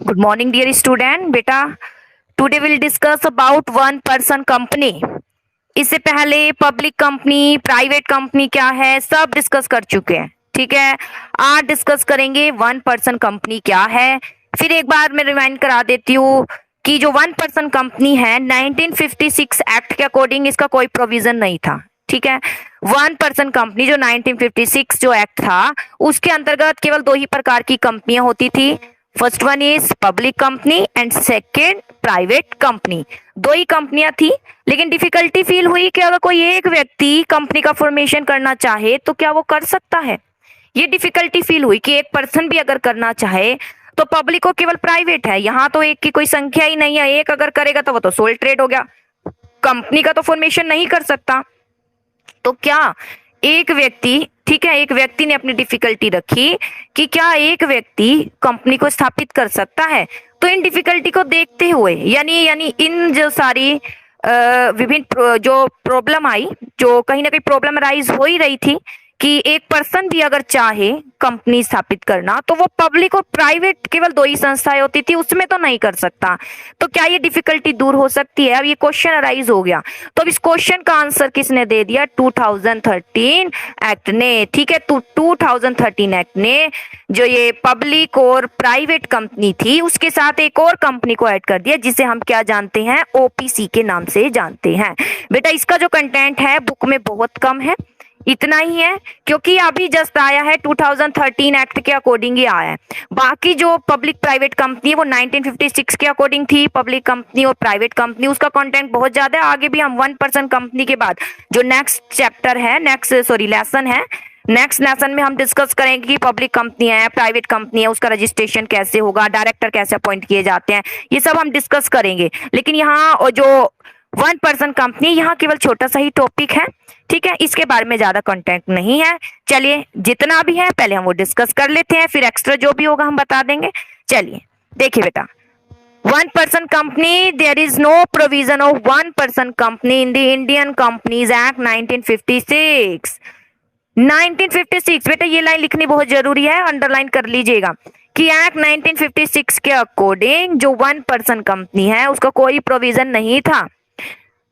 Good morning, dear student. बेटा, today we'll discuss about one person company. इससे पहले public company, private company क्या है, सब डिस्कस कर चुके हैं. ठीक है, आज डिस्कस करेंगे वन पर्सन कंपनी क्या है. फिर एक बार मैं रिमाइंड करा देती हूँ कि जो वन पर्सन कंपनी है 1956 एक्ट के अकॉर्डिंग इसका कोई प्रोविजन नहीं था. ठीक है, वन पर्सन कंपनी जो 1956 जो एक्ट था उसके अंतर्गत केवल दो ही प्रकार की कंपनियां होती थी. First one is public company and second private company. दो ही कंपनियां थी, लेकिन डिफिकल्टी फील हुई कि अगर कोई एक व्यक्ति कंपनी का फॉर्मेशन करना चाहे तो क्या वो कर सकता है. ये डिफिकल्टी फील हुई कि एक पर्सन भी अगर करना चाहे तो पब्लिक को केवल प्राइवेट है, यहाँ तो एक की कोई संख्या ही नहीं है. एक अगर करेगा तो वो तो सोल ट्रेड हो गया, कंपनी का तो फॉर्मेशन नहीं कर सकता. तो क्या एक व्यक्ति, ठीक है, एक व्यक्ति ने अपनी डिफिकल्टी रखी कि क्या एक व्यक्ति कंपनी को स्थापित कर सकता है. तो इन डिफिकल्टी को देखते हुए यानी इन जो सारी विभिन्न जो प्रॉब्लम आई, जो कहीं ना कहीं प्रॉब्लम राइज हो ही रही थी कि एक पर्सन भी अगर चाहे कंपनी स्थापित करना तो वो पब्लिक और प्राइवेट केवल दो ही संस्थाएं होती थी, उसमें तो नहीं कर सकता. तो क्या ये डिफिकल्टी दूर हो सकती है. अब ये क्वेश्चन अराइज हो गया, तो अब इस क्वेश्चन का आंसर किसने दे दिया, 2013 एक्ट ने. ठीक है, तो 2013 एक्ट ने जो ये पब्लिक और प्राइवेट कंपनी थी उसके साथ एक और कंपनी को ऐड कर दिया जिसे हम क्या जानते हैं, ओपीसी के नाम से जानते हैं. बेटा, इसका जो कंटेंट है बुक में बहुत कम है, इतना ही है, क्योंकि अभी जस्ट आया है 2013 एक्ट के अकॉर्डिंग ही आया है. बाकी जो पब्लिक प्राइवेट कंपनी है वो 1956 के अकॉर्डिंग थी. पब्लिक कंपनी और प्राइवेट कंपनी उसका कंटेंट बहुत ज्यादा है. आगे भी हम वन पर्सन कंपनी के बाद जो नेक्स्ट चैप्टर है, लेसन है, नेक्स्ट लेसन में हम डिस्कस करेंगे कि पब्लिक कंपनी है, प्राइवेट कंपनी है, उसका रजिस्ट्रेशन कैसे होगा, डायरेक्टर कैसे अपॉइंट किए जाते हैं, ये सब हम डिस्कस करेंगे. लेकिन यहाँ जो वन पर्सन कंपनी, यहाँ केवल छोटा सा ही टॉपिक है. ठीक है, इसके बारे में ज्यादा कंटेंट नहीं है. चलिए, जितना भी है पहले हम वो डिस्कस कर लेते हैं, फिर एक्स्ट्रा जो भी होगा हम बता देंगे. चलिए देखिए बेटा, one person company, there is no provision of one person company in the Indian companies act 1956. 1956 बेटा, ये लाइन लिखनी बहुत जरूरी है, अंडरलाइन कर लीजिएगा कि एक्ट 1956 के अकॉर्डिंग जो वन पर्सन कंपनी है उसका कोई प्रोविजन नहीं था.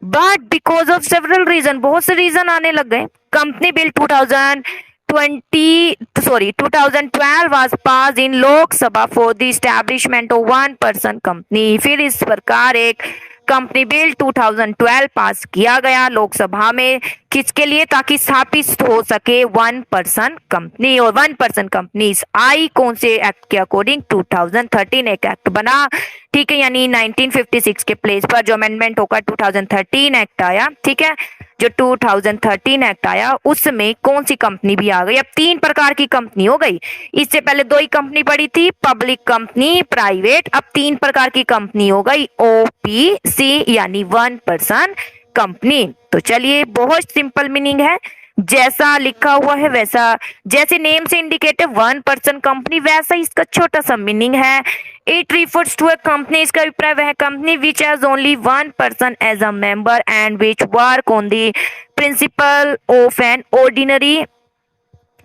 But because of several reason, बहुत से रीजन आने लग गए, company bill 2012 was passed in Lok Sabha for the establishment of one person company. फिर इस प्रकार एक कंपनी बिल 2012 पास किया गया लोकसभा में, किसके लिए, ताकि स्थापित हो सके वन पर्सन कंपनी. और वन पर्सन कंपनी आई कौन से एक्ट के अकॉर्डिंग, 2013 एक एक्ट बना. ठीक है, यानी 1956 के प्लेस पर जो अमेंडमेंट होकर 2013 एक्ट आया. ठीक है, जो 2013 एक्ट आया उसमें कौन सी कंपनी भी आ गई. अब तीन प्रकार की कंपनी हो गई. इससे पहले दो ही कंपनी पड़ी थी, पब्लिक कंपनी, प्राइवेट. अब तीन प्रकार की कंपनी हो गई, ओपीसी यानी वन पर्सन कंपनी. तो चलिए, बहुत सिंपल मीनिंग है, जैसा लिखा हुआ है वैसा, जैसे नेम से इंडिकेट है वन पर्सन कंपनी, वैसा इसका छोटा सा मीनिंग है. It refers to a company, इसका अभिप्राय वह company which has only one person as a member and which work on the principle of an ordinary.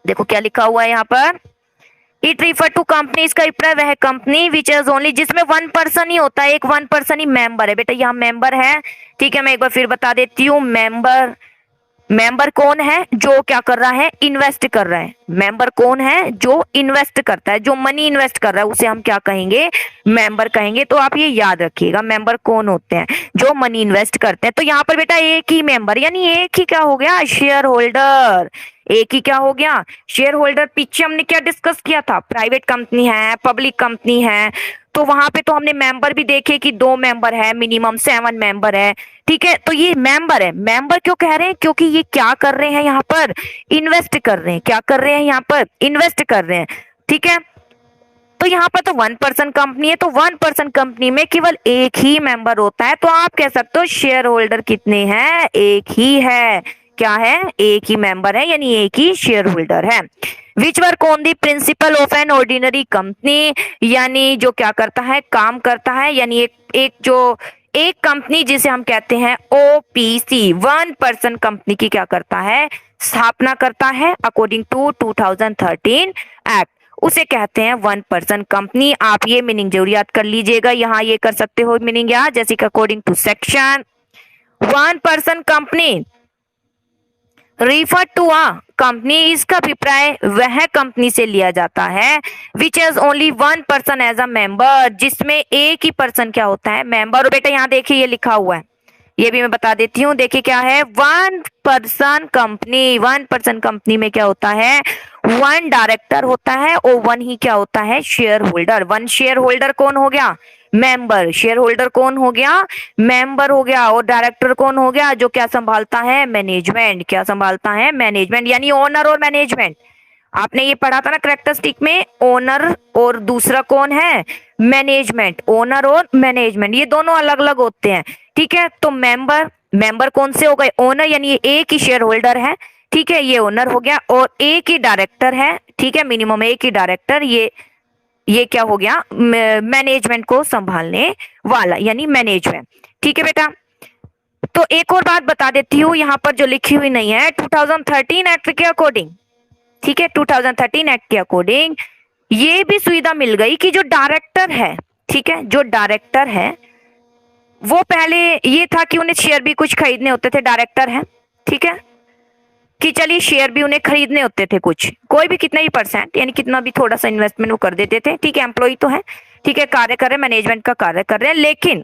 देखो क्या लिखा हुआ है यहाँ पर, इट रिफर टू कंपनी, इसका अभिप्राय वह कंपनी विच हैज ओनली, जिसमें वन पर्सन ही होता है, एक वन पर्सन ही मेंबर है. बेटा यहाँ मेंबर है. ठीक है, मैं एक बार फिर बता देती हूँ, मेंबर कौन है, जो क्या कर रहा है, इन्वेस्ट कर रहा है. मेंबर कौन है, जो इन्वेस्ट करता है, जो मनी इन्वेस्ट कर रहा है, उसे हम क्या कहेंगे, मेंबर कहेंगे. तो आप ये याद रखिएगा, मेंबर कौन होते हैं, जो मनी इन्वेस्ट करते हैं. तो यहाँ पर बेटा एक ही मेंबर, यानी एक ही क्या हो गया, शेयर होल्डर. एक ही क्या हो गया, शेयर होल्डर. पीछे हमने क्या डिस्कस किया था, प्राइवेट कंपनी है, पब्लिक कंपनी है, तो वहां पे तो हमने मेंबर भी देखे कि दो मेंबर है, मिनिमम 7 मेंबर है. ठीक है, तो ये मेंबर है. मेंबर क्यों कह रहे हैं, क्योंकि ये क्या कर रहे हैं, यहाँ पर इन्वेस्ट कर रहे हैं. क्या कर रहे हैं, यहाँ पर इन्वेस्ट कर रहे हैं. ठीक है, तो यहाँ पर तो वन पर्सन कंपनी है, तो वन पर्सन कंपनी में केवल एक ही मेंबर होता है. तो आप कह सकते हो शेयर होल्डर कितने हैं, एक ही है. क्या है, एक ही मेंबर है, यानी एक ही शेयर होल्डर है. विच work on the principle of an ordinary company, यानी जो क्या करता है, काम करता है, यानी एक कंपनी जिसे हम कहते हैं ओपीसी, वन पर्सन कंपनी की क्या करता है, स्थापना करता है अकॉर्डिंग टू 2013 एक्ट. उसे कहते हैं वन पर्सन कंपनी। आप ये मीनिंग जरूर याद कर लीजिएगा, यहाँ ये कर सकते हो मीनिंग याद, जैसे कि according to section one person company refer to a company, इसका अभिप्राय वह कंपनी से लिया जाता है which has only one person as a member, जिसमें एक ही पर्सन क्या होता है, मेंबर। और बेटा यहाँ देखिए ये लिखा हुआ है, ये भी मैं बता देती हूँ, देखिए क्या है, one person company. One person company में क्या होता है, वन डायरेक्टर होता है और वन ही क्या होता है, share holder. One share holder कौन हो गया, मेंबर। शेयर होल्डर कौन हो गया, मेंबर हो गया। और डायरेक्टर कौन हो गया, जो क्या संभालता है, मैनेजमेंट। क्या संभालता है, मैनेजमेंट, यानी ओनर और मैनेजमेंट। आपने ये पढ़ा था ना करेक्टरिस्टिक में, ओनर और दूसरा कौन है, मैनेजमेंट। ओनर और मैनेजमेंट ये दोनों अलग अलग होते हैं, ठीक है। तो मेंबर, मेंबर कौन से हो गए, ओनर, यानी ये एक ही शेयर होल्डर है, ठीक है, ये ओनर हो गया। और एक ही डायरेक्टर है, ठीक है, मिनिमम एक ही डायरेक्टर, ये क्या हो गया, मैनेजमेंट को संभालने वाला, यानी मैनेजमेंट, ठीक है बेटा। तो एक और बात बता देती हूँ, यहाँ पर जो लिखी हुई नहीं है, 2013 एक्ट के अकॉर्डिंग, ठीक है, 2013 एक्ट के अकॉर्डिंग ये भी सुविधा मिल गई कि जो डायरेक्टर है, ठीक है, जो डायरेक्टर है वो पहले ये था कि उन्हें शेयर भी कुछ खरीदने होते थे, डायरेक्टर है, ठीक है, कि चलिए शेयर भी उन्हें खरीदने होते थे कुछ, कोई भी कितना ही परसेंट, यानी कितना भी थोड़ा सा इन्वेस्टमेंट वो कर देते थे, ठीक है, एम्प्लॉय तो है, ठीक है, कार्य कर रहे, मैनेजमेंट का कार्य कर रहे हैं। लेकिन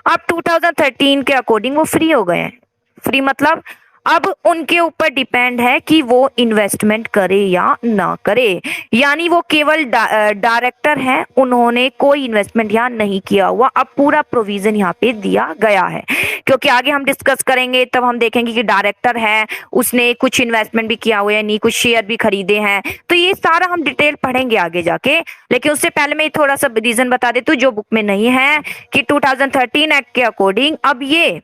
अब 2013 के अकॉर्डिंग वो फ्री हो गए हैं। फ्री मतलब अब उनके ऊपर डिपेंड है कि वो इन्वेस्टमेंट करे या ना करे, यानी वो केवल डायरेक्टर है, उन्होंने कोई इन्वेस्टमेंट यहाँ नहीं किया हुआ। अब पूरा प्रोविजन यहाँ पे दिया गया है, क्योंकि आगे हम डिस्कस करेंगे तब हम देखेंगे कि डायरेक्टर है, उसने कुछ इन्वेस्टमेंट भी किया हुआ है, नहीं कुछ शेयर भी खरीदे हैं, तो ये सारा हम डिटेल पढ़ेंगे आगे जाके। लेकिन उससे पहले मैं थोड़ा सा रीजन बता देती हूँ जो बुक में नहीं है, कि 2013 एक्ट के अकॉर्डिंग अब ये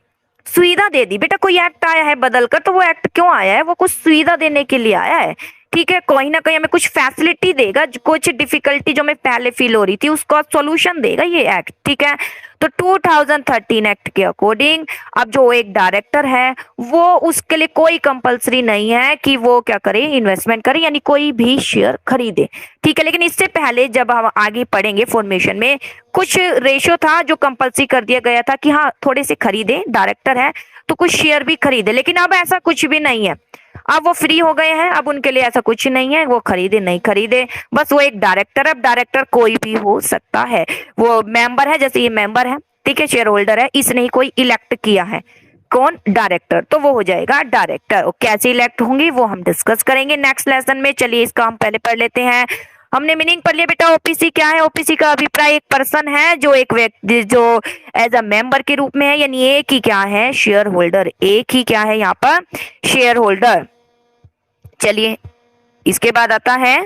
सुविधा दे दी। बेटा कोई एक्ट आया है बदलकर, तो वो एक्ट क्यों आया है, वो कुछ सुविधा देने के लिए आया है, ठीक है, कोई ना कहीं हमें कुछ फैसिलिटी देगा, कुछ डिफिकल्टी जो हमें पहले फील हो रही थी उसका सॉल्यूशन देगा ये एक्ट, ठीक है। तो 2013 एक्ट के अकॉर्डिंग अब जो एक डायरेक्टर है वो, उसके लिए कोई कंपलसरी नहीं है कि वो क्या करे, इन्वेस्टमेंट करे, यानी कोई भी शेयर खरीदे, ठीक है। लेकिन इससे पहले जब हम आगे पढ़ेंगे फॉर्मेशन में, कुछ रेशो था जो कंपलसरी कर दिया गया था कि हाँ थोड़े से खरीदे, डायरेक्टर है तो कुछ शेयर भी खरीदे। लेकिन अब ऐसा कुछ भी नहीं है, अब वो फ्री हो गए हैं, अब उनके लिए ऐसा कुछ नहीं है, वो खरीदे नहीं खरीदे, बस वो एक डायरेक्टर। अब डायरेक्टर कोई भी हो सकता है, वो मेंबर है, जैसे ये मेंबर है, ठीक है, शेयर होल्डर है, इसने ही कोई इलेक्ट किया है, कौन, डायरेक्टर, तो वो हो जाएगा डायरेक्टर। और कैसे इलेक्ट होंगे वो हम डिस्कस करेंगे नेक्स्ट लेसन में। चलिए इसका हम पहले पढ़ लेते हैं। हमने मीनिंग पढ़ लिया बेटा, ओपीसी क्या है। ओपीसी का अभिप्राय एक पर्सन है जो एक व्यक्ति जो एज अ मेंबर के रूप में है, यानी एक ही क्या है, शेयर होल्डर, एक ही क्या है यहाँ पर, शेयर होल्डर। चलिए इसके बाद आता है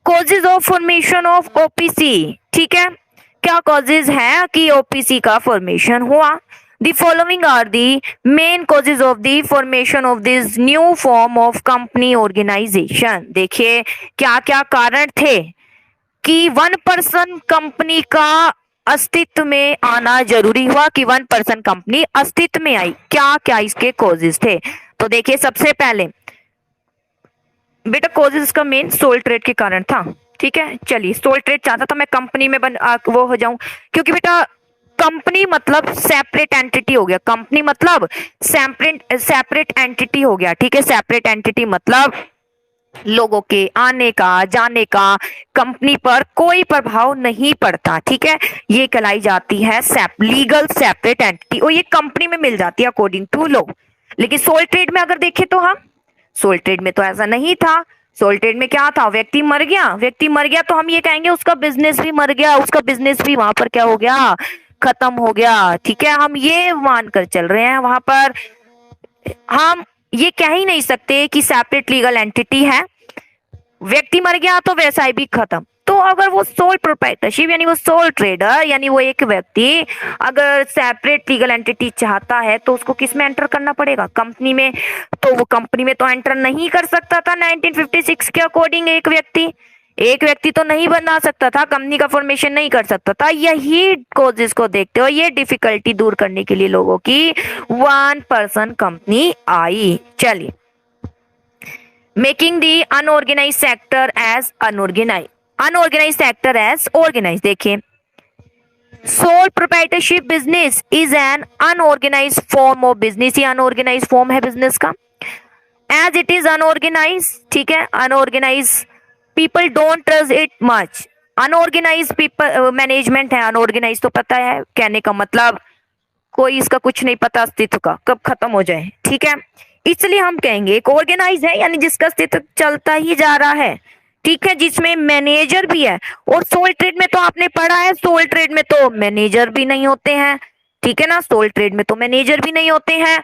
causes of formation of OPC, ठीक है, क्या कॉजेज है कि ओपीसी का फॉर्मेशन हुआ। The following are the main causes of the formation of this new form of company organization। देखिए क्या क्या कारण थे कि वन पर्सन कंपनी का अस्तित्व में आना जरूरी हुआ, कि वन पर्सन कंपनी अस्तित्व में आई, क्या क्या इसके कॉजेज थे। तो देखिए सबसे पहले बेटा कॉजेज का मेन सोल ट्रेड के कारण था, ठीक है। चलिए सोल ट्रेड चाहता था मैं कंपनी में वो हो जाऊं, क्योंकि बेटा कंपनी मतलब सेपरेट एंटिटी हो गया, कंपनी मतलब सेपरेट एंटिटी हो गया, ठीक है। सेपरेट एंटिटी मतलब लोगों के आने का जाने का कंपनी पर कोई प्रभाव नहीं पड़ता, ठीक है, ये कहलाई जाती है लीगल सेपरेट एंटिटी, और ये कंपनी में मिल जाती है अकॉर्डिंग टू लॉ। लेकिन सोल ट्रेड में अगर देखें तो हम, सोल ट्रेड में तो ऐसा नहीं था। सोल ट्रेड में क्या था, व्यक्ति मर गया तो हम ये कहेंगे उसका बिजनेस भी मर गया, उसका बिजनेस भी वहां पर क्या हो गया, खत्म हो गया, ठीक है। हम ये मानकर चल रहे हैं, वहां पर हम ये कह ही नहीं सकते कि सेपरेट लीगल एंटिटी है, व्यक्ति मर गया तो व्यवसाय भी खत्म। तो अगर वो सोल प्रोप्राइटरशिप यानी वो सोल ट्रेडर यानी वो एक व्यक्ति अगर सेपरेट लीगल एंटिटी चाहता है तो उसको किस में एंटर करना पड़ेगा, कंपनी में। तो वो कंपनी में तो एंटर नहीं कर सकता था 1956 के अकॉर्डिंग, एक व्यक्ति तो नहीं बना सकता था, कंपनी का फॉर्मेशन नहीं कर सकता था। यही कॉजेस को देखते हुए ये डिफिकल्टी दूर करने के लिए लोगों की वन पर्सन कंपनी आई। चलिए making the unorganised sector as unorganised sector as organised. देखिए, sole proprietorship business is an unorganised form of business. ये अनऑर्गेनाइज फॉर्म है बिजनेस का। एज इट इज अनऑर्गेनाइज, ठीक है, unorganised people don't trust it much. Unorganised people management है, unorganised तो पता है कहने का मतलब कोई इसका कुछ नहीं पता अस्तित्व का, कब खत्म हो जाए, ठीक है। इसलिए हम कहेंगे एक ऑर्गेनाइज है यानी जिसका अस्तित्व चलता ही जा रहा है, ठीक है, जिसमें मैनेजर भी है। और सोल ट्रेड में तो आपने पढ़ा है, सोल ट्रेड में तो मैनेजर भी नहीं होते हैं, ठीक है ना, सोल ट्रेड में तो मैनेजर भी नहीं होते हैं,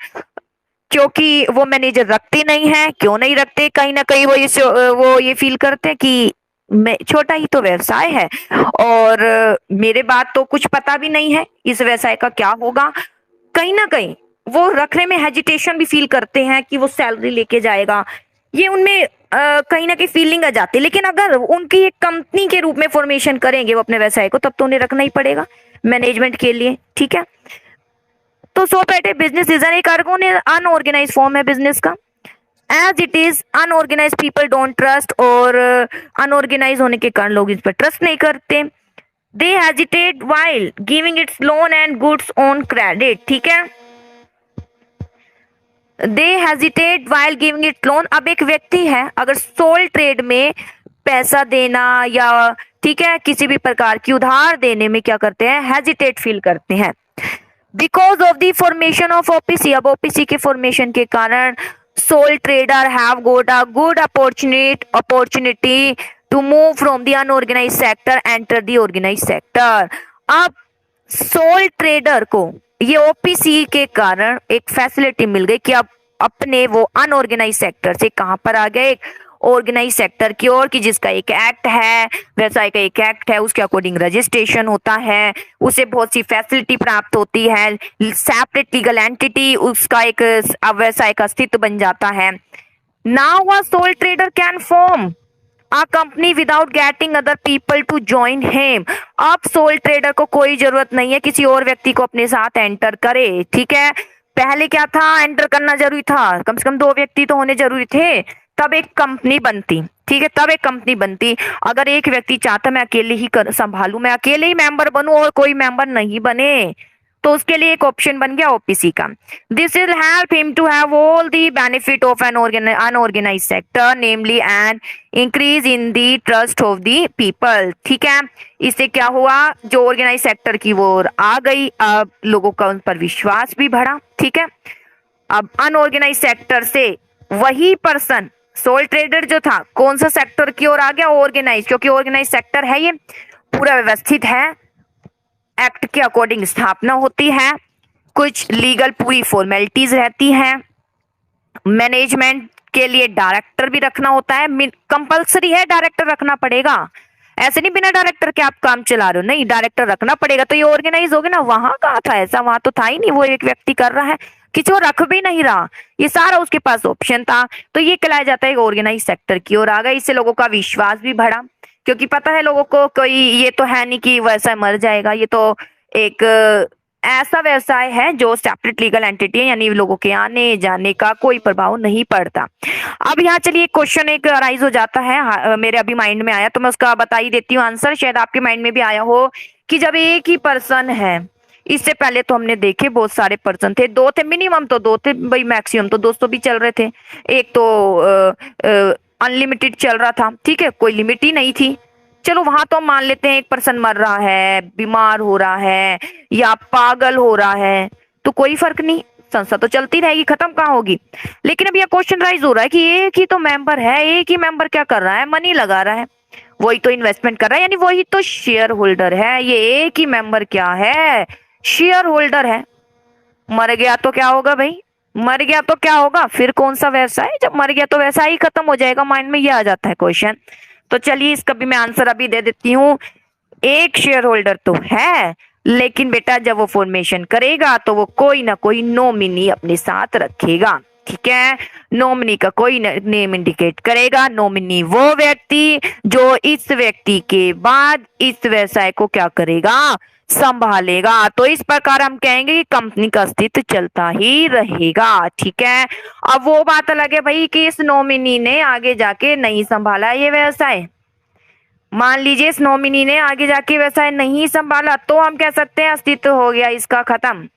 क्योंकि वो मैनेजर रखते नहीं है। क्यों नहीं रखते? कहीं ना कहीं वो ये फील करते हैं कि छोटा ही तो व्यवसाय है और मेरे बात तो कुछ पता भी नहीं है इस व्यवसाय का क्या होगा। कहीं ना कहीं वो रखने में हेजिटेशन भी फील करते हैं कि वो सैलरी लेके जाएगा, ये उनमें कहीं ना कहीं फीलिंग आ जाती है। लेकिन अगर उनकी एक कंपनी के रूप में फॉर्मेशन करेंगे वो अपने व्यवसाय को, तब तो उन्हें रखना ही पड़ेगा मैनेजमेंट के लिए, ठीक है। तो सो पैटे बिजनेस इज एक अनऑर्गेनाइज फॉर्म है बिजनेस का। As it is unorganised people don't trust, और अनऑर्गेनाइज होने के कारण लोग इस पर ट्रस्ट नहीं करते। They hesitate while giving its loan and goods on credit, ठीक है, they hesitate while giving it loan. अब एक व्यक्ति है अगर सोल ट्रेड में पैसा देना या ठीक है किसी भी प्रकार की उधार देने में क्या करते हैं, हेजिटेट फील करते हैं। Because of the formation of OPC, अब ओपीसी के फॉर्मेशन के कारण sole trader have got a good opportunity to move from the unorganise sector enter the organise sector. अब सोल ट्रेडर को ये ओपीसी के कारण एक फैसिलिटी मिल गई कि अब अपने वो अनऑर्गेनाइज सेक्टर से कहां पर आ गए, एक ऑर्गेनाइज सेक्टर की ओर, कि जिसका एक एक्ट है, व्यवसाय का एक एक्ट है, उसके अकॉर्डिंग रजिस्ट्रेशन होता है, उसे बहुत सी फैसिलिटी प्राप्त होती है, सेपरेट लीगल एंटिटी, उसका एक व्यवसाय का अस्तित्व बन जाता है। Now a soul trader can form a company without getting other people to join him। अब सोल ट्रेडर को कोई जरूरत नहीं है किसी और व्यक्ति को अपने साथ एंटर करे, ठीक है। पहले क्या था, एंटर करना जरूरी था, कम से कम 2 व्यक्ति तो होने जरूरी थे, तब एक कंपनी बनती, ठीक है, तब एक कंपनी बनती। अगर एक व्यक्ति चाहता मैं अकेले ही संभालू, मैं अकेले ही मेंबर बनूं और कोई मेंबर नहीं बने, तो उसके लिए एक ऑप्शन बन गया ओपीसी का। This will help him to have all the benefit of an unorganise sector, namely an increase in the trust of the people, ठीक है। इससे क्या हुआ, जो ऑर्गेनाइज सेक्टर की ओर आ गई, अब लोगों का उन पर विश्वास भी बढ़ा, ठीक है। अब अनऑर्गेनाइज सेक्टर से वही पर्सन सोल ट्रेडर जो था कौन सा सेक्टर की ओर आ गया, ऑर्गेनाइज, क्योंकि ऑर्गेनाइज सेक्टर है ये पूरा व्यवस्थित है, एक्ट के अकॉर्डिंग स्थापना होती है, कुछ लीगल पूरी फॉर्मेलिटीज रहती हैं, मैनेजमेंट के लिए डायरेक्टर भी रखना होता है, कंपलसरी है डायरेक्टर रखना पड़ेगा, ऐसे नहीं बिना डायरेक्टर के आप काम चला रहे हो, नहीं डायरेक्टर रखना पड़ेगा। तो ये ऑर्गेनाइज हो गया ना, वहां कहा था ऐसा, वहां तो था ही नहीं, वो एक व्यक्ति कर रहा है, किसी और रख भी नहीं रहा, ये सारा उसके पास ऑप्शन था, तो ये कहलाया जाता है ऑर्गेनाइज सेक्टर की ओर आ गया। इससे लोगों का विश्वास भी बढ़ा, क्योंकि पता है लोगों को कोई ये तो है नहीं कि वैसा मर जाएगा, ये तो एक ऐसा व्यवसाय है जो सेपरेट लीगल एंटिटी है, यानी लोगों के आने जाने का कोई प्रभाव नहीं पड़ता। अब यहाँ चलिए क्वेश्चन एक अराइज हो जाता है, मेरे अभी माइंड में आया तो मैं उसका बता ही देती हूँ आंसर, शायद आपके माइंड में भी आया हो कि जब एक ही पर्सन है, इससे पहले तो हमने देखे बहुत सारे पर्सन थे, 2 थे मिनिमम, तो 2 थे भाई, मैक्सिमम तो 200 भी चल रहे थे, एक तो अनलिमिटेड चल रहा था, ठीक है, कोई लिमिट ही नहीं थी। चलो वहां तो मान लेते हैं एक पर्सन मर रहा है, बीमार हो रहा है या पागल हो रहा है, तो कोई फर्क नहीं, संस्था तो चलती रहेगी, खत्म कहाँ होगी। लेकिन अब यह क्वेश्चन राइज हो रहा है कि एक ही तो मेंबर है, एक ही मेंबर क्या कर रहा है, मनी लगा रहा है, वही तो इन्वेस्टमेंट कर रहा है, यानी वही तो शेयर होल्डर है। ये एक ही मेंबर क्या है, शेयर होल्डर है। मर गया तो क्या होगा भाई, मर गया तो क्या होगा, फिर कौन सा व्यवसाय, जब मर गया तो व्यवसाय ही खत्म हो जाएगा, माइंड में ये आ जाता है क्वेश्चन। तो चलिए इसका भी मैं आंसर अभी दे देती हूँ, एक शेयर होल्डर तो है, लेकिन बेटा जब वो फॉर्मेशन करेगा तो वो कोई ना कोई नॉमिनी अपने साथ रखेगा, ठीक है। नॉमिनी का कोई नेम इंडिकेट करेगा। नॉमिनी वो व्यक्ति जो इस व्यक्ति के बाद इस व्यवसाय को क्या करेगा, संभालेगा। तो इस प्रकार हम कहेंगे कि कंपनी का अस्तित्व चलता ही रहेगा। ठीक है। अब वो बात अलग है भाई कि इस नॉमिनी ने आगे जाके नहीं संभाला ये व्यवसाय। मान लीजिए इस नॉमिनी ने आगे जाके व्यवसाय नहीं संभाला तो हम कह सकते हैं अस्तित्व हो गया इसका खत्म।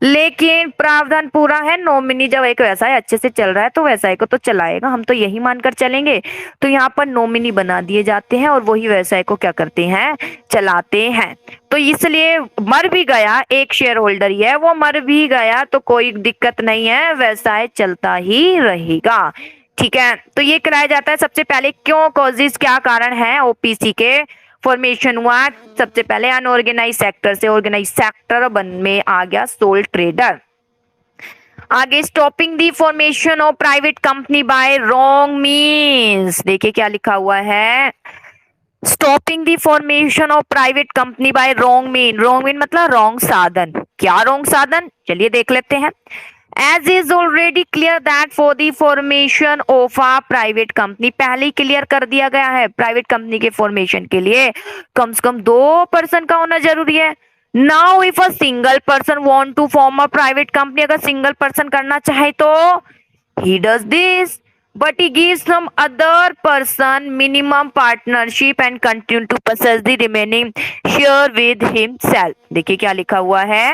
लेकिन प्रावधान पूरा है, नॉमिनी जब एक व्यवसाय अच्छे से चल रहा है तो व्यवसाय को तो चलाएगा, हम तो यही मानकर चलेंगे। तो यहाँ पर नॉमिनी बना दिए जाते हैं और वही व्यवसाय को क्या करते हैं, चलाते हैं। तो इसलिए मर भी गया एक शेयर होल्डर ही है, वो मर भी गया तो कोई दिक्कत नहीं है, व्यवसाय चलता ही रहेगा। ठीक है। तो ये कराया जाता है सबसे पहले क्यों, कॉजेज क्या कारण है ओपीसी के फॉर्मेशन हुआ। सबसे पहले अनऑर्गेनाइज सेक्टर से ऑर्गेनाइज सेक्टर बन में आ गया सोल ट्रेडर। आगे stopping the formation of private company by wrong means, देखिए क्या लिखा हुआ है, stopping the formation of private company by wrong mean. Wrong mean मतलब रॉन्ग साधन। क्या रॉन्ग साधन, चलिए देख लेते हैं। As is already clear that for the formation of a private company, पहले ही क्लियर कर दिया गया है प्राइवेट कंपनी के फॉर्मेशन के लिए कम से कम 2% का होना जरूरी है। Now if a single person want to form a private company, अगर सिंगल पर्सन करना चाहे तो he does this, but he gives some other person minimum partnership and continue to possess the remaining share with himself। देखिए क्या लिखा हुआ है,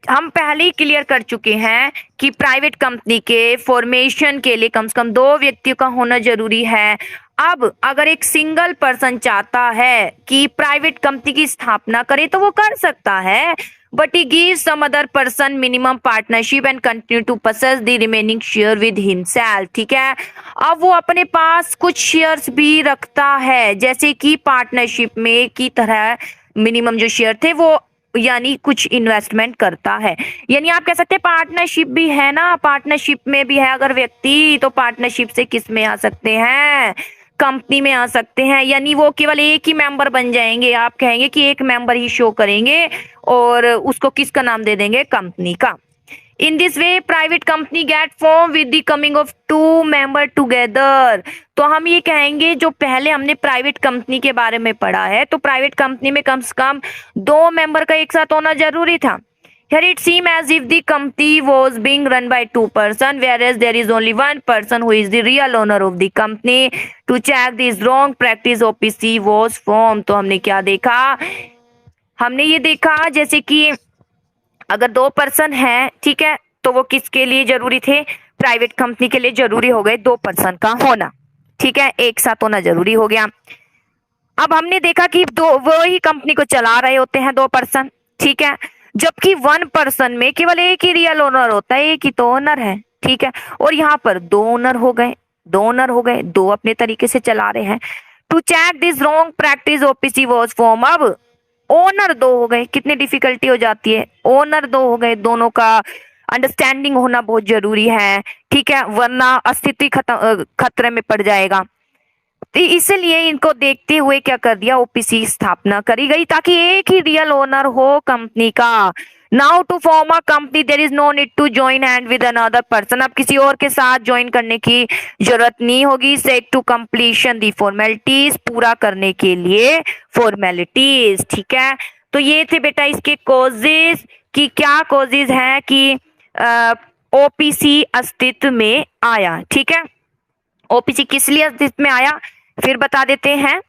हम पहले ही क्लियर कर चुके हैं कि प्राइवेट कंपनी के फॉर्मेशन के लिए कम से कम 2 व्यक्तियों का होना जरूरी है। अब अगर एक सिंगल पर्सन चाहता है कि प्राइवेट कंपनी की स्थापना करे तो वो कर सकता है, but he gives some other person minimum partnership and continue to possess the remaining share with himself. ठीक है। अब वो अपने पास कुछ शेयर्स भी रखता है, जैसे कि पार्टनरशिप में की तरह मिनिमम जो शेयर थे वो यानी कुछ इन्वेस्टमेंट करता है। यानी आप कह सकते हैं पार्टनरशिप भी है ना, पार्टनरशिप में भी है अगर व्यक्ति तो पार्टनरशिप से किस में आ सकते हैं, कंपनी में आ सकते हैं। यानी वो केवल एक ही मेंबर बन जाएंगे, आप कहेंगे कि एक मेंबर ही शो करेंगे और उसको किसका नाम दे देंगे, कंपनी का। In this way, private company get formed with the coming of 2 member together। तो हम ये कहेंगे जो पहले हमने प्राइवेट कंपनी के बारे में पढ़ा है तो प्राइवेट कंपनी में कम से कम 2 मेंबर का एक साथ होना जरूरी था। Here it seems as if the company was being run by 2 person, whereas there is only 1 person who is the real owner of the company। To check this wrong practice, OPC was formed। तो हमने क्या देखा, हमने ये देखा जैसे कि अगर 2 पर्सन है, ठीक है, तो वो किसके लिए जरूरी थे, प्राइवेट कंपनी के लिए जरूरी हो गए 2 पर्सन का होना। ठीक है, एक साथ होना जरूरी हो गया। अब हमने देखा कि वो ही कंपनी को चला रहे होते हैं 2 पर्सन। ठीक है, जबकि 1 पर्सन में केवल एक ही रियल ओनर होता है, एक ही तो ओनर है। ठीक है, और यहाँ पर 2 ओनर हो गए, 2 ओनर हो गए, 2 अपने तरीके से चला रहे हैं। To check this wrong practice OPC was form. अब ओनर 2 हो गए, कितनी डिफिकल्टी हो जाती है, ओनर 2 हो गए, दोनों का अंडरस्टैंडिंग होना बहुत जरूरी है। ठीक है, वरना अस्तित्व खतरे में पड़ जाएगा। तो इसलिए इनको देखते हुए क्या कर दिया, ओपीसी स्थापना करी गई ताकि एक ही रियल ओनर हो कंपनी का। Now to form a company there is no need to join hand with another person. अब किसी और के साथ ज्वाइन करने की जरूरत नहीं होगी। Set to completion the formalities, पूरा करने के लिए फॉर्मेलिटीज। ठीक है, तो ये थे बेटा इसके कॉजेज कि क्या कॉजेज हैं कि ओपीसी अस्तित्व में आया। ठीक है, ओपीसी किस लिए अस्तित्व में आया फिर बता देते हैं।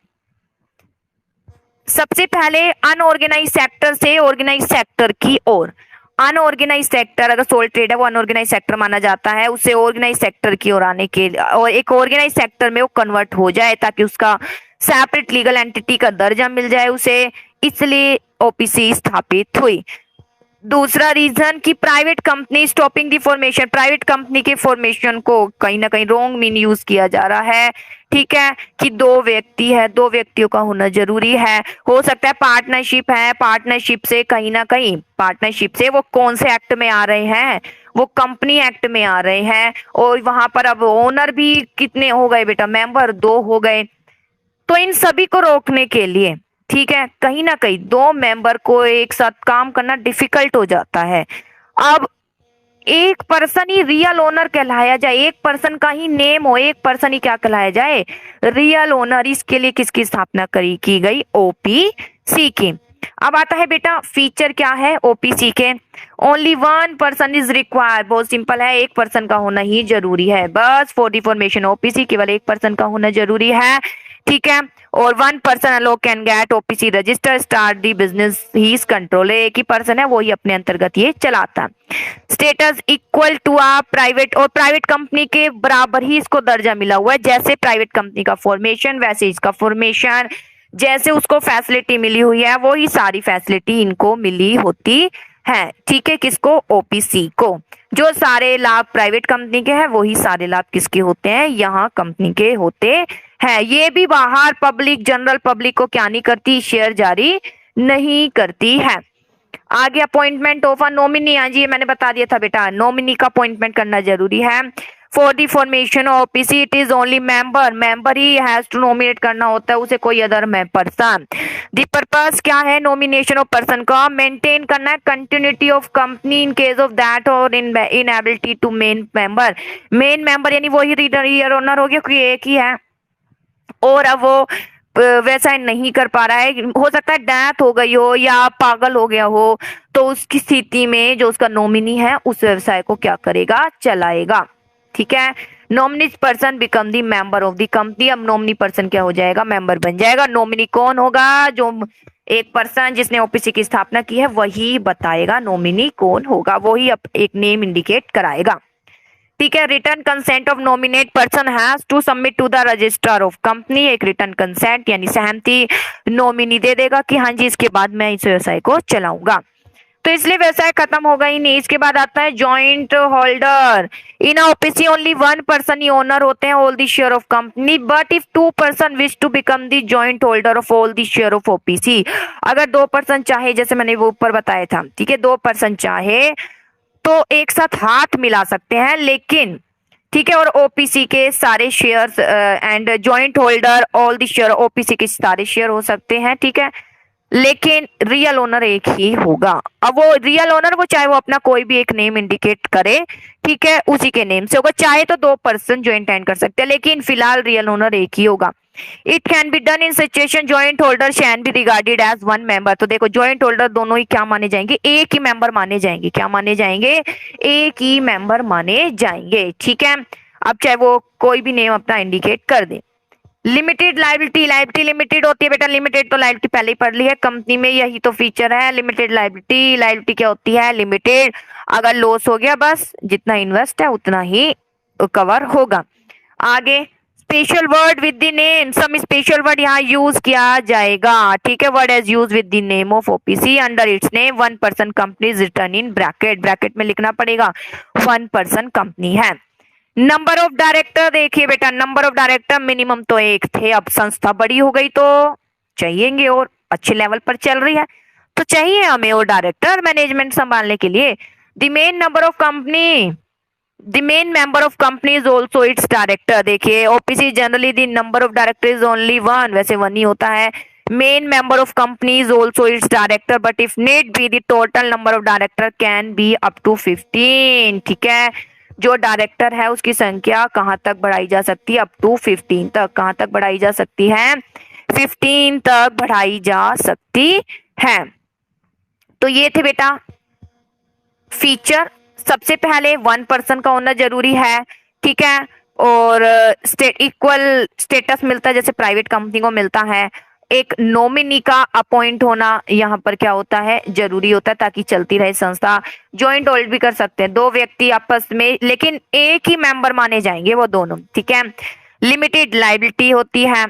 सबसे पहले अनऑर्गेनाइज सेक्टर से ऑर्गेनाइज सेक्टर की ओर। अनऑर्गेनाइज सेक्टर, अगर सोल ट्रेड है वो अनऑर्गेनाइज सेक्टर माना जाता है, उसे ऑर्गेनाइज सेक्टर की ओर आने के लिए और एक ऑर्गेनाइज सेक्टर में वो कन्वर्ट हो जाए ताकि उसका सेपरेट लीगल एंटिटी का दर्जा मिल जाए उसे, इसलिए ओपीसी स्थापित हुई। दूसरा रीजन कि प्राइवेट कंपनी स्टॉपिंग दी फॉर्मेशन, प्राइवेट कंपनी के फॉर्मेशन को कहीं ना कहीं रॉन्ग मीन यूज किया जा रहा है। ठीक है, कि 2 व्यक्ति है, 2 व्यक्तियों का होना जरूरी है। हो सकता है पार्टनरशिप है, पार्टनरशिप से कहीं ना कहीं, पार्टनरशिप से वो कौन से एक्ट में आ रहे हैं, वो कंपनी एक्ट में आ रहे हैं और वहां पर अब ओनर भी कितने हो गए बेटा, मेंबर 2 हो गए। तो इन सभी को रोकने के लिए, ठीक है, कहीं ना कहीं 2 मेंबर को एक साथ काम करना डिफिकल्ट हो जाता है। अब एक पर्सन ही रियल ओनर कहलाया जाए, एक पर्सन का ही नेम हो, एक पर्सन ही क्या कहलाया जाए, रियल ओनर। इसके लिए किसकी स्थापना की गई, ओपीसी की। अब आता है बेटा फीचर क्या है ओपीसी के, only one person is required, बहुत सिंपल है, एक पर्सन का होना ही जरूरी है बस फॉर द फॉर्मेशन ओपीसी, केवल एक पर्सन का होना जरूरी है, ठीक है। और one person alone can get OPC register start the business he is control, एक ही पर्सन है वो ही अपने अंतर्गत ये चलाता है। Status equal to a private, और प्राइवेट कंपनी के बराबर ही इसको दर्जा मिला हुआ है, जैसे प्राइवेट कंपनी का फॉर्मेशन वैसे इसका फॉर्मेशन, जैसे उसको फैसिलिटी मिली हुई है वो ही सारी फैसिलिटी इनको मिली होती है, ठीक है। किसको, ओपीसी को। जो सारे लाभ प्राइवेट कंपनी के हैं वही सारे लाभ किसके होते हैं, यहाँ कंपनी के होते हैं। ये भी बाहर पब्लिक, जनरल पब्लिक को क्या नहीं करती, शेयर जारी नहीं करती है। आगे अपॉइंटमेंट ऑफ अ नॉमिनी, हाँ जी ये मैंने बता दिया था बेटा, नॉमिनी का अपॉइंटमेंट करना जरूरी है। For the formation of OPC it is only member ही हैज टू नॉमिनेट करना होता है उसे, कोई अदर पर्सन। द पर्पस क्या है नॉमिनेशन ऑफ पर्सन का, मेंटेन करना है continuity of company in case of that और इनएबिलिटी टू मेन मेंबर यानी वही रियल ओनर हो गया, क्योंकि एक ही है और अब वो वैसा नहीं कर पा रहा है, हो सकता है डेथ हो गई हो या पागल हो गया हो, तो उसकी स्थिति में जो उसका नॉमिनी है उस व्यवसाय को क्या करेगा, चलाएगा, ठीक है। Nominee person become the member of the company, अब नॉमिनी पर्सन क्या हो जाएगा, मेंबर बन जाएगा। नॉमिनी कौन होगा, जो एक पर्सन जिसने ओपीसी की स्थापना की है वही बताएगा नॉमिनी कौन होगा, वही एक नेम इंडिकेट कराएगा, ठीक है। Return consent of nominate person has to submit to the registrar of company, एक रिटर्न कंसेंट यानी सहमति नॉमिनी दे देगा कि हाँ जी इसके बाद मैं इस व्यवसाय को चलाऊंगा, तो इसलिए व्यवसाय खत्म होगा ही नहीं। इसके बाद आता है joint holder, in OPC only one person ही ओनर होते हैं all the share of company, but if two person wish to become the joint holder of all the share of OPC, अगर दो पर्सन चाहे, जैसे मैंने वो ऊपर बताया था, ठीक है, दो पर्सन चाहे तो एक साथ हाथ मिला सकते हैं, लेकिन ठीक है, और ओपीसी के सारे shares and joint holder all the share, OPC के सारे शेयर हो सकते हैं, ठीक है, लेकिन रियल ओनर एक ही होगा। अब वो रियल ओनर वो चाहे वो अपना कोई भी एक नेम इंडिकेट करे, ठीक है, उसी के नेम से होगा, चाहे तो दो पर्सन ज्वाइंट एंड कर सकते हैं, लेकिन फिलहाल रियल ओनर एक ही होगा। It can be done in situation joint holder can be regarded as one member, तो देखो ज्वाइंट होल्डर दोनों ही क्या माने जाएंगे, एक ही मेंबर माने जाएंगे, क्या माने जाएंगे, एक ही मेंबर माने जाएंगे, ठीक है। अब चाहे वो कोई भी नेम अपना इंडिकेट कर दे। लिमिटेड लायबिलिटी, लायबिलिटी लिमिटेड होती है बेटा, लिमिटेड तो लायबिलिटी पहले ही पढ़ ली है, कंपनी में यही तो फीचर है लिमिटेड लायबिलिटी। लायबिलिटी क्या होती है, लिमिटेड, अगर लॉस हो गया बस जितना इन्वेस्ट है उतना ही कवर होगा। आगे special word with the name, some special word यहाँ यूज किया जाएगा, ठीक है। Word as use with the name of OPC under its name, one person company is return in bracket, bracket में लिखना पड़ेगा वन पर्सन कंपनी है। Number of director, देखिए बेटा नंबर ऑफ डायरेक्टर मिनिमम तो एक थे, अब संस्था बड़ी हो गई तो चाहिएंगे और अच्छे लेवल पर चल रही है तो चाहिए हमें और डायरेक्टर मैनेजमेंट संभालने के लिए। The main number of company, the main member of company is also its director, देखिए OPC generally the number of director is only one, वैसे वन ही होता है। Main member of company is also its director, but if need be the total number of director can be up to 15, ठीक है। जो director है उसकी संख्या कहां तक बढ़ाई जा सकती है, अप टू 15 तक, कहां तक बढ़ाई जा सकती है, 15 तक बढ़ाई जा सकती है। तो ये थे बेटा फीचर, सबसे पहले वन पर्सन का होना जरूरी है, ठीक है, और इक्वल स्टेटस मिलता है जैसे प्राइवेट कंपनी को मिलता है। एक नॉमिनी का अपॉइंट होना यहाँ पर क्या होता है, जरूरी होता है ताकि चलती रहे संस्था। ज्वाइंट होल्ड भी कर सकते हैं दो व्यक्ति आपस में, लेकिन एक ही मेंबर माने जाएंगे वो दोनों, ठीक है। लिमिटेड लायबिलिटी होती है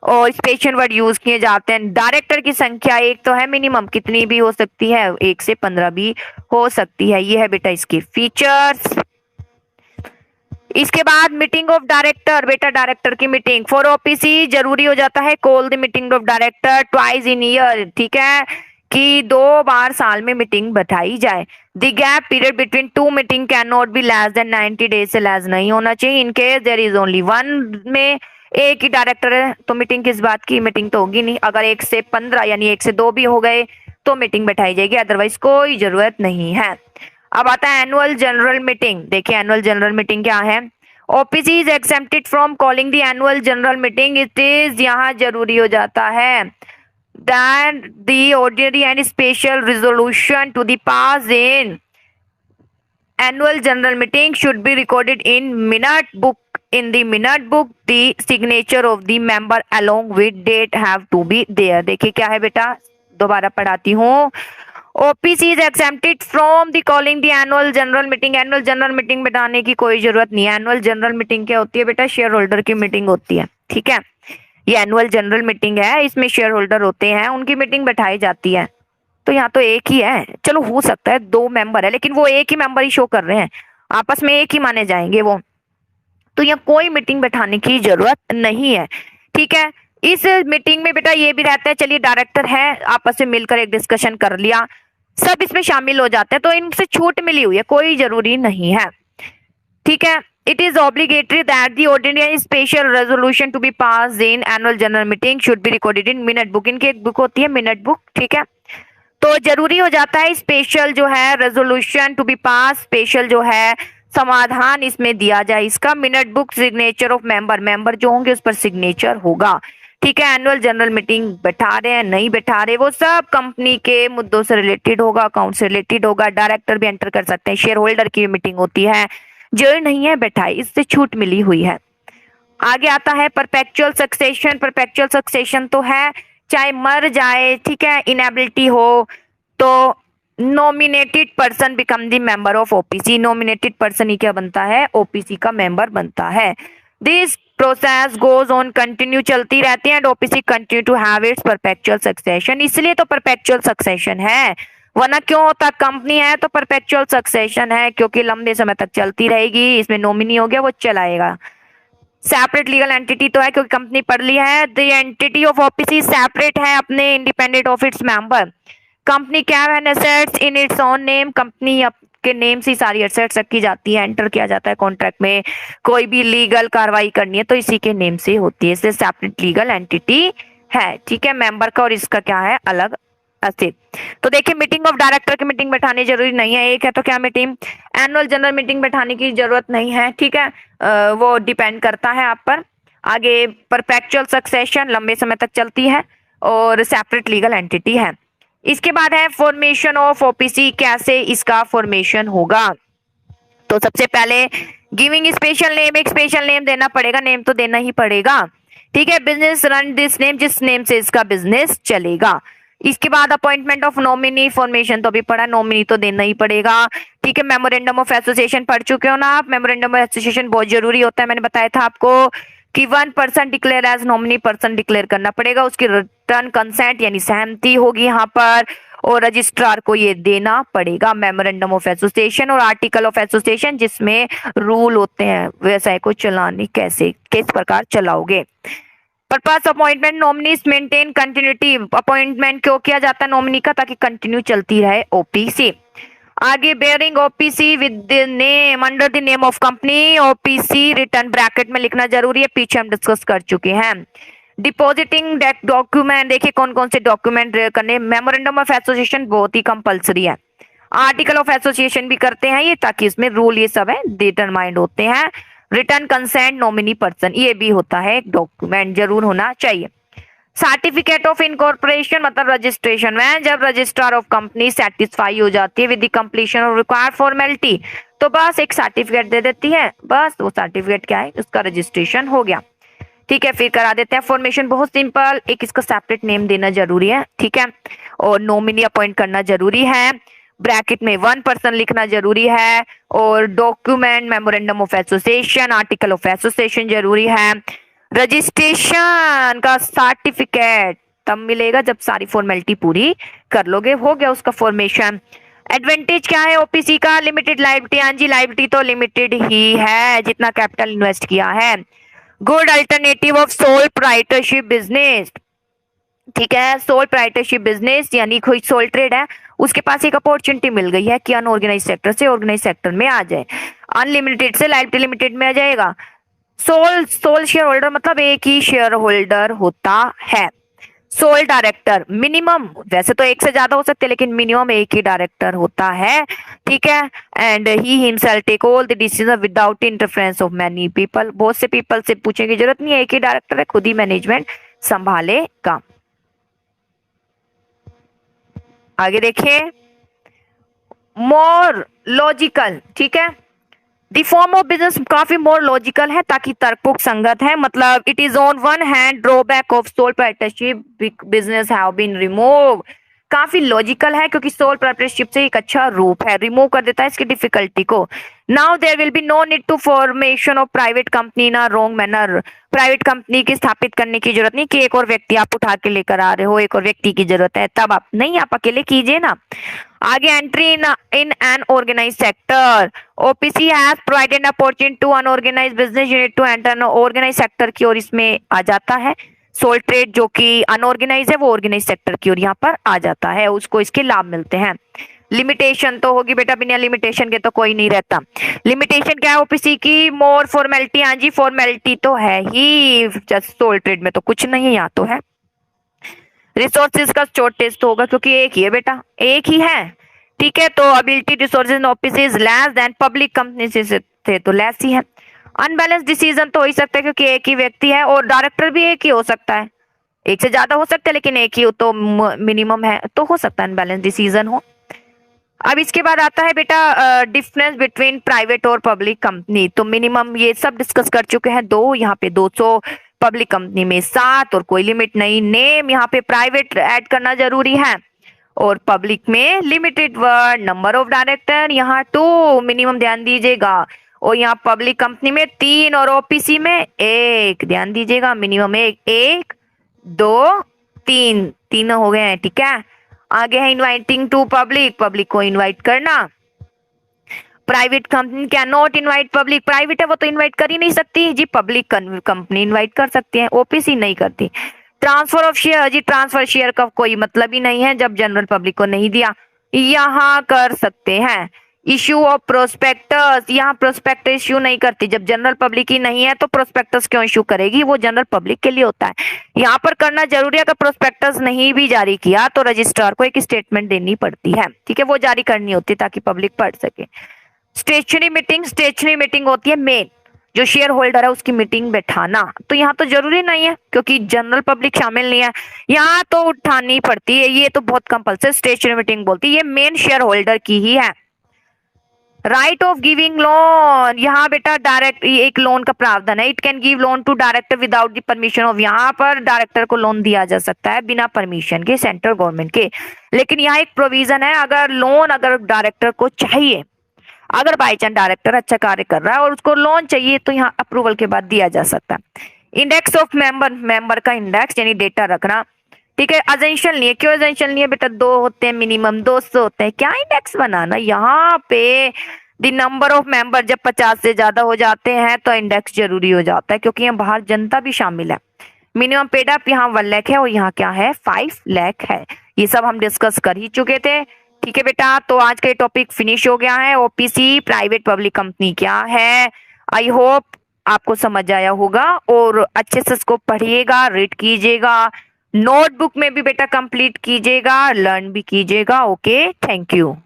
और स्पेशल वर्ड यूज किए जाते हैं। डायरेक्टर की संख्या एक तो है मिनिमम, कितनी भी हो सकती है, 1 से 15 भी हो सकती है। ये है बेटा इसके फीचर्स। इसके बाद मीटिंग ऑफ डायरेक्टर, बेटा डायरेक्टर की मीटिंग फॉर ओपीसी जरूरी हो जाता है, call the meeting of director twice in year, ठीक है, कि 2 बार साल में मीटिंग बैठाई जाए। The gap period between two meeting can not be less than 90 days, से लेस नहीं होना चाहिए। In case there is only one, में एक ही डायरेक्टर है तो मीटिंग किस बात की, मीटिंग तो होगी नहीं। अगर 1 से 15 यानी 1 से 2 भी हो गए तो मीटिंग बैठाई जाएगी, अदरवाइज कोई जरूरत नहीं है। अब आता है एनुअल जनरल मीटिंग। देखिए एनुअल जनरल मीटिंग क्या है। OPC is accepted from calling the annual general meeting. It is यहाँ जरूरी हो जाता है that the ordinary and special resolution to the pass in annual general meeting should be recorded in minute book. In the minute book the signature of the member along with date have to be there। देखिए क्या है बेटा, दोबारा पढ़ाती हूँ। OPC is accepted from the calling the annual general meeting. Annual general meeting बिठाने की कोई जरूरत नहीं है। एनुअल जनरल मीटिंग क्या होती है बेटा, शेयर होल्डर की मीटिंग होती है। ठीक है, ये एनुअल जनरल मीटिंग है, इसमें शेयर होल्डर होते हैं, उनकी मीटिंग बैठाई जाती है। तो यहाँ तो एक ही है, चलो हो सकता है दो मेंबर है लेकिन वो एक ही मेंबर ही शो कर रहे हैं, आपस में एक ही माने जाएंगे वो। तो यहाँ कोई मीटिंग बैठाने की जरूरत नहीं है। ठीक है, इस मीटिंग में बेटा ये भी रहता है, चलिए डायरेक्टर है, आपस में मिलकर एक डिस्कशन कर लिया, सब इसमें शामिल हो जाते हैं, तो इनसे छूट मिली हुई है, कोई जरूरी नहीं है। ठीक है, it is obligatory that the ordinary and special resolution to be passed in annual general meeting should be recorded in minute book। इनकी एक बुक होती है मिनट बुक। ठीक है, तो जरूरी हो जाता है स्पेशल जो है resolution to be pass, special जो है समाधान इसमें दिया जाए, इसका minute book signature of member, member जो होंगे उस पर सिग्नेचर होगा। ठीक है, एनुअल जनरल मीटिंग बैठा रहे हैं नहीं बैठा रहे, वो सब कंपनी के मुद्दों से रिलेटेड होगा, अकाउंट से रिलेटेड होगा, डायरेक्टर भी एंटर कर सकते हैं, शेयर होल्डर की मीटिंग होती है, जो नहीं है बैठाई, इससे छूट मिली हुई है। आगे आता है परपेचुअल सक्सेशन। परपेचुअल सक्सेशन तो है चाहे मर जाए, ठीक है, इनएबिलिटी हो, तो nominated person become the member of OPC. Nominated person ही क्या बनता है, ओपीसी का मेंबर बनता है। This process goes on, continue चलती रहती है, and OPC continue to have its perpetual succession. इसलिए तो परपेचुअल सक्सेशन है, वरना क्यों होता, कंपनी है तो परपेचुअल सक्सेशन है, क्योंकि लंबे समय तक चलती रहेगी, इसमें नॉमिनी हो गया वो चलाएगा। सेपरेट लीगल एंटिटी तो है क्योंकि कंपनी पढ़ ली है। The entity of OPC separate है, अपने independent of its member. Company क्या है, assets in its own name, company के नेम से सारी एसेट्स रखी जाती है, एंटर किया जाता है कॉन्ट्रैक्ट में, कोई भी लीगल कार्रवाई करनी है तो इसी के नेम से होती है, इसलिए सेपरेट लीगल एंटिटी है। ठीक है, मेंबर का और इसका क्या है, अलग अस्तित्व। तो देखिए मीटिंग ऑफ डायरेक्टर की मीटिंग बैठानी जरूरी नहीं है, एक है तो क्या मीटिंग, एनुअल जनरल मीटिंग बैठाने की जरूरत नहीं है। ठीक है, वो डिपेंड करता है आप पर। आगे परपेचुअल सक्सेशन लंबे समय तक चलती है और सेपरेट लीगल एंटिटी है। इसके बाद है फॉर्मेशन ऑफ ओपीसी, कैसे इसका फॉर्मेशन होगा। तो सबसे पहले गिविंग स्पेशल नेम, एक स्पेशल नेम देना पड़ेगा, नेम तो देना ही पड़ेगा। ठीक है, बिजनेस रन दिस नेम, जिस नेम से इसका बिजनेस चलेगा। इसके बाद अपॉइंटमेंट ऑफ नॉमिनी, फॉर्मेशन तो अभी पढ़ा, नॉमिनी तो देना ही पड़ेगा। ठीक है, मेमोरेंडम ऑफ एसोसिएशन पढ़ चुके हो ना आप, मेमोरेंडम ऑफ एसोसिएशन बहुत जरूरी होता है, मैंने बताया था आपको कि 1% declare as nominee person declare करना पड़ेगा, उसकी रिटर्न कंसेंट यानी सहमति होगी यहाँ पर, और रजिस्ट्रार को ये देना पड़ेगा मेमोरेंडम ऑफ एसोसिएशन और आर्टिकल ऑफ एसोसिएशन, जिसमें रूल होते हैं व्यवसाय को चलाने कैसे, किस प्रकार चलाओगे। Purpose appointment nominees maintain continuity, appointment क्यों किया जाता है नॉमिनी का, ताकि कंटिन्यू चलती रहे ओपीसी। आगे bearing OPC with the name under the name of company, OPC return bracket में लिखना जरूरी है, पीछे हम डिस्कस कर चुके हैं। डिपॉजिटिंग डॉक्यूमेंट, देखिए कौन कौन से डॉक्यूमेंट करने, मेमोरेंडम ऑफ एसोसिएशन बहुत ही कंपलसरी है, आर्टिकल ऑफ एसोसिएशन भी करते हैं ये, ताकि इसमें रूल ये सब है डिटरमाइंड होते हैं। रिटर्न कंसेंट नॉमिनी पर्सन, ये भी होता है एक डॉक्यूमेंट, जरूर होना चाहिए। सर्टिफिकेट ऑफ इनकॉर्पोरेशन मतलब रजिस्ट्रेशन में जब रजिस्ट्रार ऑफ कंपनी सेटिस्फाई हो जाती है with the completion of required formality, तो बस एक सर्टिफिकेट दे देती है, बस वो सर्टिफिकेट क्या है, उसका रजिस्ट्रेशन हो गया। ठीक है, फिर करा देते हैं फॉर्मेशन, बहुत सिंपल, एक इसका सेपरेट नेम देना जरूरी है। ठीक है, और नॉमिनी अपॉइंट करना जरूरी है, ब्रैकेट में 1% लिखना जरूरी है, और document memorandum of association, article of association जरूरी है। रजिस्ट्रेशन का सर्टिफिकेट तब मिलेगा जब सारी फॉर्मेलिटी पूरी कर लोगे, हो गया उसका फॉर्मेशन। एडवांटेज क्या है ओपीसी का, लिमिटेड लायबिलिटी, हाँ जी लायबिलिटी तो लिमिटेड ही है जितना कैपिटल इन्वेस्ट किया है। Good alternative of sole proprietorship business, ठीक है, सोल प्रोप्राइटरशिप बिजनेस यानी कोई सोल ट्रेड है, उसके पास एक अपॉर्चुनिटी मिल गई है कि अनऑर्गेनाइज सेक्टर से ऑर्गेनाइज सेक्टर में आ जाए, अनलिमिटेड से लायबिलिटी लिमिटेड में आ जाएगा। सोल शेयर होल्डर मतलब एक ही शेयर होल्डर होता है। सोल डायरेक्टर मिनिमम, वैसे तो एक से ज्यादा हो सकते हैं लेकिन मिनिमम एक ही डायरेक्टर होता है, ठीक है। And he himself take all the decision without interference of many people, बहुत से पीपल से पूछने की जरूरत नहीं है, एक ही डायरेक्टर है, खुद ही मैनेजमेंट संभालेगा। आगे देखिए, मोर लॉजिकल, ठीक है। दी फॉर्म ऑफ बिजनेस काफी मोर लॉजिकल है ताकि तर्कयुक्त संगत है, मतलब it is on one hand drawback of sole proprietorship business have been remove, काफी लॉजिकल है क्योंकि सोल प्रोप्राइटरशिप से एक अच्छा रूप है, रिमूव कर देता है इसकी डिफिकल्टी को। Now there will be no need to formation of private company in a wrong manner, private company की स्थापित करने की जरूरत नहीं कि एक और व्यक्ति आप उठा के लेकर आ रहे हो, एक और व्यक्ति की जरूरत है तब आप नहीं, आप अकेले कीजिए ना। आगे entry in an organise sector, OPC has provided opportunity to unorganised business unit to enter organise sector की ओर, इसमें आ जाता है। सोल ट्रेड जो कि अनऑर्गेनाइज है वो ऑर्गेनाइज सेक्टर की ओर यहाँ पर आ जाता है, उसको इसके लाभ मिलते हैं। लिमिटेशन तो होगी बेटा, बिना लिमिटेशन के तो कोई नहीं रहता। लिमिटेशन क्या है ओपीसी की? मोर फॉर्मेलिटी, हाँ जी फॉर्मेलिटी तो है ही, सोल ट्रेड में तो कुछ नहीं है, यहाँ तो है। रिसोर्सेज का शॉर्ट टेस्ट होगा क्योंकि एक ही है बेटा, एक ही है, ठीक है। तो ability resources office less than public company से थे तो लेस ही है। अनबैलेंस डिसीजन तो हो ही सकता है क्योंकि एक ही व्यक्ति है, और डायरेक्टर भी एक ही हो सकता है, एक से ज्यादा हो सकता है लेकिन एक ही तो मिनिमम है, तो हो सकता है अनबैलेंस डिसीजन हो। अब इसके बाद आता है बेटा डिफरेंस बिटवीन प्राइवेट और पब्लिक कंपनी, तो मिनिमम ये सब डिस्कस कर चुके हैं, दो यहाँ पे 200, पब्लिक कंपनी में 7 और कोई लिमिट नहीं। नेम यहाँ पे प्राइवेट ऐड करना जरूरी है और पब्लिक में limited word. Number of director यहाँ 2 मिनिमम ध्यान दीजिएगा, और यहाँ पब्लिक कंपनी में 3 और ओपीसी में 1 ध्यान दीजिएगा, मिनिमम 1, 2, 3, तीनों हो गए हैं, ठीक है। आगे है इनवाइटिंग टू पब्लिक, पब्लिक को इनवाइट करना। Private company can not invite public, private है वो तो इनवाइट कर ही नहीं सकती जी, पब्लिक कंपनी इनवाइट कर सकती है, ओपीसी नहीं करती। ट्रांसफर ऑफ शेयर, जी ट्रांसफर शेयर का कोई मतलब ही नहीं है जब जनरल पब्लिक को नहीं दिया, यहाँ कर सकते हैं। इश्यू ऑफ प्रोस्पेक्टस, यहाँ प्रोस्पेक्टस इश्यू नहीं करती, जब जनरल पब्लिक ही नहीं है तो प्रोस्पेक्टस क्यों इश्यू करेगी, वो जनरल पब्लिक के लिए होता है। यहाँ पर करना जरूरी है, अगर प्रोस्पेक्टस नहीं भी जारी किया तो रजिस्ट्रार को एक स्टेटमेंट देनी पड़ती है, ठीक है, वो जारी करनी होती है ताकि पब्लिक पढ़ सके। स्टेशनरी मीटिंग, स्टेशनरी मीटिंग होती है मेन, जो शेयर होल्डर है उसकी मीटिंग बैठाना, तो यहाँ तो जरूरी नहीं है क्योंकि जनरल पब्लिक शामिल नहीं है, यहाँ तो उठानी पड़ती है, ये तो बहुत कंपल्सरी स्टेशनरी मीटिंग बोलती है, ये मेन शेयर होल्डर की ही है। राइट ऑफ गिविंग लोन, यहाँ बेटा डायरेक्ट एक लोन का प्रावधान है, it can give loan to director without the permission of, यहाँ पर डायरेक्टर को लोन दिया जा सकता है बिना परमिशन के सेंट्रल गवर्नमेंट के, लेकिन यहाँ एक प्रोविजन है, अगर लोन अगर डायरेक्टर को चाहिए, अगर बाई चांस डायरेक्टर अच्छा कार्य कर रहा है और उसको लोन चाहिए तो यहाँ अप्रूवल के बाद दिया जा सकता है। इंडेक्स ऑफ मेंबर, मेंबर का इंडेक्स यानी डेटा रखना, ठीक है। अजेंशियल नहीं है, क्यों अजेंशियल नहीं है बेटा? 2 होते हैं मिनिमम, 200 होते हैं, क्या इंडेक्स बनाना यहाँ पे? द नंबर ऑफ मेंबर जब 50 से ज्यादा हो जाते हैं तो इंडेक्स जरूरी हो जाता है क्योंकि यहाँ बाहर जनता भी शामिल है। मिनिमम पेड अप यहाँ 1 लाख है और यहाँ क्या है 5 लाख है, ये सब हम डिस्कस कर ही चुके थे, ठीक है बेटा। तो आज का ये टॉपिक फिनिश हो गया है, ओपीसी प्राइवेट पब्लिक कंपनी क्या है। आई होप आपको समझ आया होगा और अच्छे से इसको पढ़िएगा, रीड कीजिएगा, नोटबुक में भी बेटा कंप्लीट कीजिएगा, लर्न भी कीजिएगा। Okay, thank you.